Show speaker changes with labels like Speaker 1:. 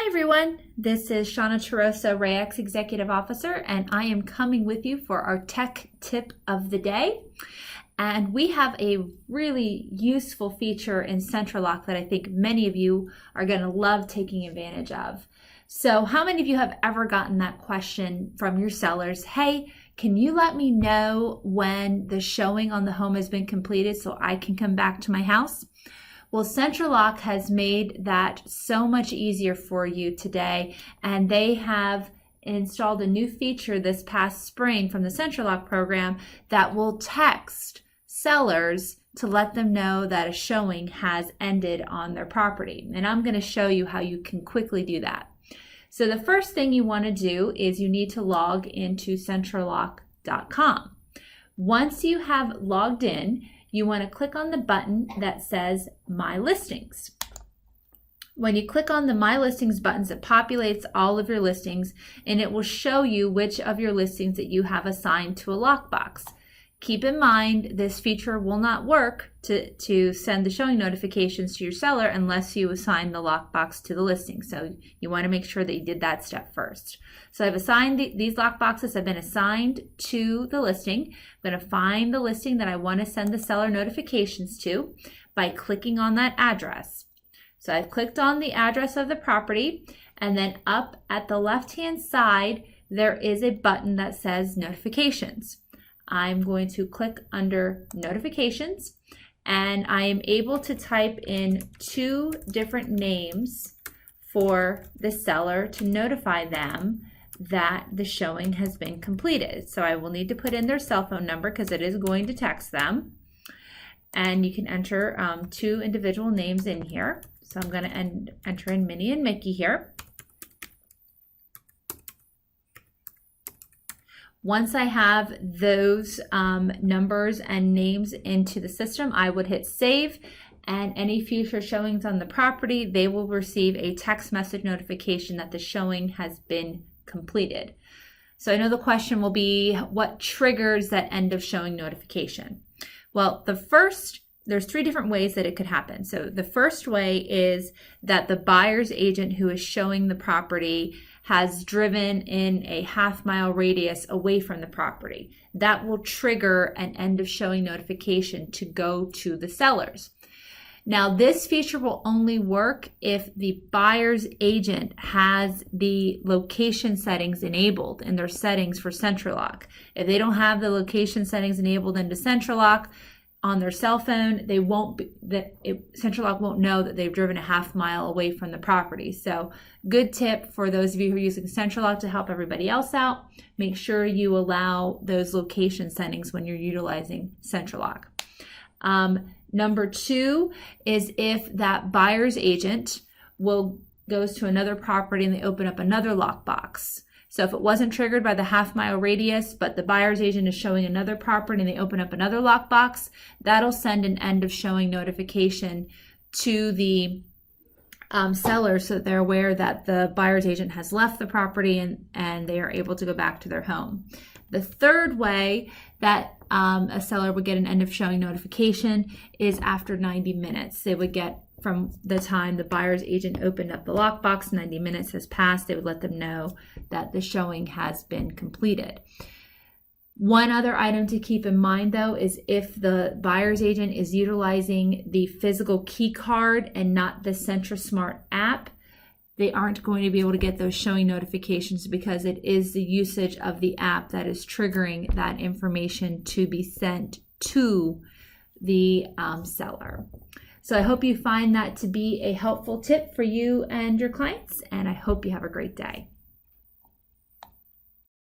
Speaker 1: Hi everyone, this is Shauna Charosa, RAYAC's Executive Officer, and I am coming with you for our tech tip of the day. And we have a really useful feature in Central Lock that I think many of you are going to love taking advantage of. So how many of you have ever gotten that question from your sellers? Hey, can you let me know when the showing on the home has been completed so I can come back to my house? Well, Central Lock has made that so much easier for you today, and they have installed a new feature this past spring from the Central Lock program that will text sellers to let them know that a showing has ended on their property. And I'm going to show you how you can quickly do that. So the first thing you want to do is you need to log into centrallock.com. Once you have logged in, you want to click on the button that says My Listings. When you click on the My Listings buttons, it populates all of your listings and it will show you which of your listings that you have assigned to a lockbox. Keep in mind, this feature will not work to send the showing notifications to your seller unless you assign the lockbox to the listing. So you want to make sure that you did that step first. So I've assigned these lockboxes have been assigned to the listing. I'm going to find the listing that I want to send the seller notifications to by clicking on that address. So I've clicked on the address of the property, and then up at the left-hand side, there is a button that says Notifications. I'm going to click under Notifications, and I am able to type in 2 different names for the seller to notify them that the showing has been completed. So I will need to put in their cell phone number because it is going to text them. And you can enter 2 individual names in here. So I'm going to enter in Minnie and Mickey here. Once I have those numbers and names into the system, I would hit save, and any future showings on the property, they will receive a text message notification that the showing has been completed. So I know the question will be, what triggers that end of showing notification? Well, there's 3 different ways that it could happen. So the first way is that the buyer's agent who is showing the property has driven in a half-mile radius away from the property. That will trigger an end of showing notification to go to the sellers. Now, this feature will only work if the buyer's agent has the location settings enabled in their settings for Central Lock. If they don't have the location settings enabled into Central Lock on their cell phone, Central Lock won't know that they've driven a half-mile away from the property. So good tip for those of you who are using Central Lock to help everybody else out. Make sure you allow those location settings when you're utilizing Central Lock. Number 2 is if that buyer's agent goes to another property and they open up another lockbox. So if it wasn't triggered by the half-mile radius, but the buyer's agent is showing another property and they open up another lockbox, that'll send an end of showing notification to the seller so that they're aware that the buyer's agent has left the property and they are able to go back to their home. The third way that a seller would get an end of showing notification is after 90 minutes. They would get from the time the buyer's agent opened up the lockbox, 90 minutes has passed, they would let them know that the showing has been completed. One other item to keep in mind though is if the buyer's agent is utilizing the physical key card and not the CentraSmart app, they aren't going to be able to get those showing notifications because it is the usage of the app that is triggering that information to be sent to the seller. So I hope you find that to be a helpful tip for you and your clients, and I hope you have a great day.